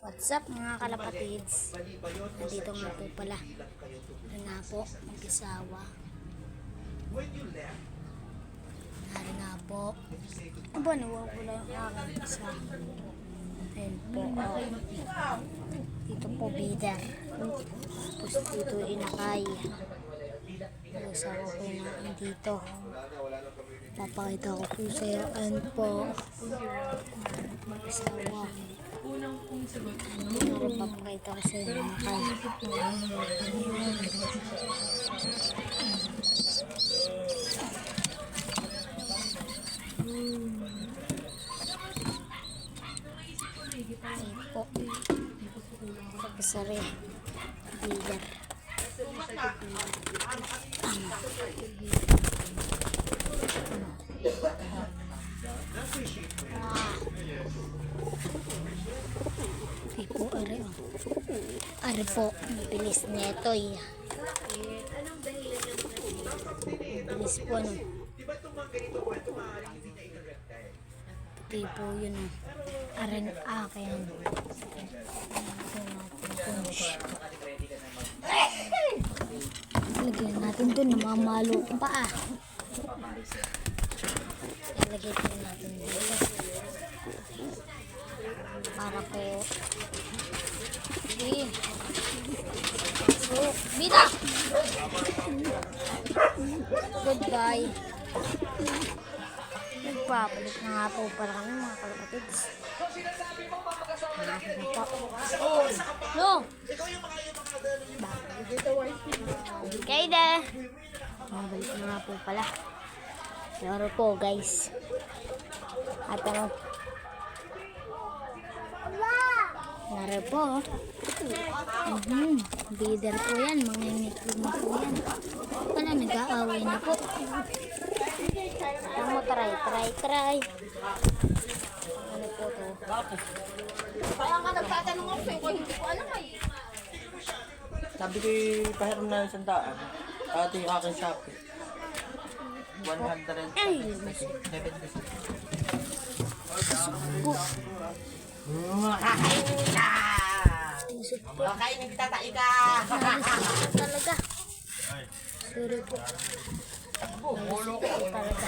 What's up mga kalapatids? Nandito nga po pala. Ano nga po, mag-isawa. Nari nga po. Ano ba, nawawala yung aking isa. Ayun po, dito po bider. Tapos dito inakay. Mag-isawa po nga dito. Papakita ko po sa'yo. Ayun po. Mag-isawa. Ano papakita ko sa'yo inakay. Ayun po. Pagkasari. Bider. Ay po, are o. Are po, bilis neto eh. Bilis po no. Puti po yun o. Are na akin. Lagyan natin ito, namamalo ko pa ah. Lagyan po natin dito. Para po. Okay. So, bida! Goodbye. Nagpapalit na nga po para kami mga kalapatids. No! Okay na. Mabalik na nga po pala. Laro po guys. At ano? Laro po. Bider po yan. Mga initlog na po yan. Wala, nag-aaway na po. Ano mo, try. Ano po to? Kaya nga nagtatanong ako sa'yo, hindi ko alam ay. Sabi ko pahiram na 100. Ate yung aking Shopee. 170. Kakainin ka! Kakainin kita, tayo ka! Talaga. Sorry po. Talaga.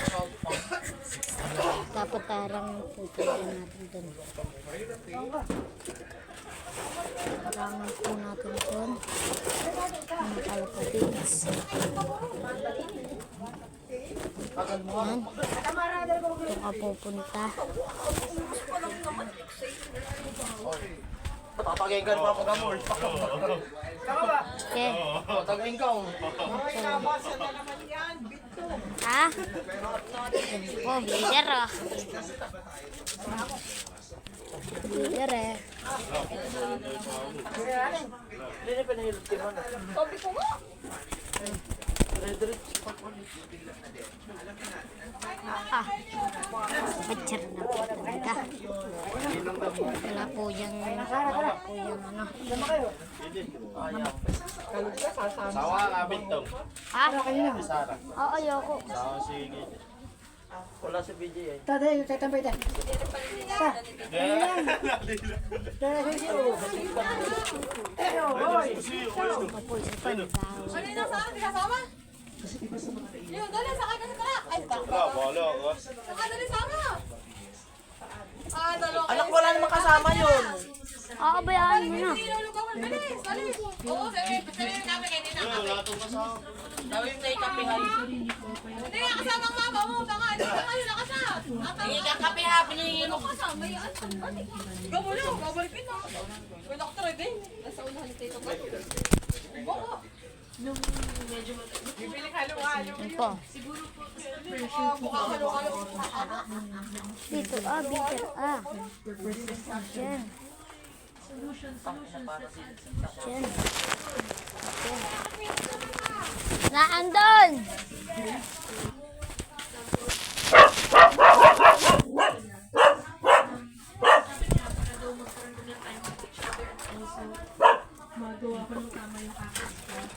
Dapat tarang pupunta natin doon. Tarangan po natin doon. Mga kalapatids. Yan. Ito ka pupunta. Papagayin ka pa pag amor. Okay. Tagayin ka. Ha? Yan po, bider oh. Bider eh. Hindi na pinahilot ka man. Sabi ko nga. Picture na po talaga. Wala po yung ano. Sawa kabit to. Ha? Oo, ayoko. Sawa sige. Wala sa video eh. Tatay, tatambay tayo. Ako po isa pa nag-aaway. Ano yung nasa akin? Kasama? Yun, dali, sakay ka sa truck. Ay, sakay, dali, sama. Dalawa. Anak, wala namang kasama yun. Oo, bayaan mo na. Bilis, dali. Oo, sabi namin kayo din na. Gawin na ikapihan. Hindi nga kasama ang mama mo. Baka, hindi ka kayo nakasa. Hindi ka kapiha, pinahingin mo. Kasama yan. Gamo lang, babalikin na. May doktor din. Nasa unahan ni Tito. Baka. Bibili halo-halo. Yan po. Mukha halo-halo. Dito, bitter, Diyan. Diyan. Naan doon! Magawa ko ng tama yung aking stuff.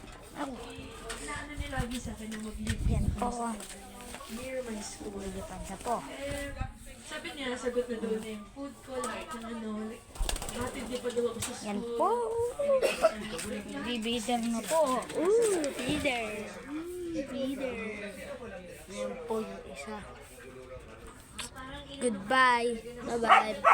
Inaano niya lagi sa akin yung mag-live Yan po. near my school. Lilipan na po. Eh, sabi niya, sagot na daw na yung food ko, like, kung ano, like, Dati di pa daw ako sa Yan po. Bibiter na po. Feeder. Feeder. Yan po yung isa. Goodbye. Bye-bye.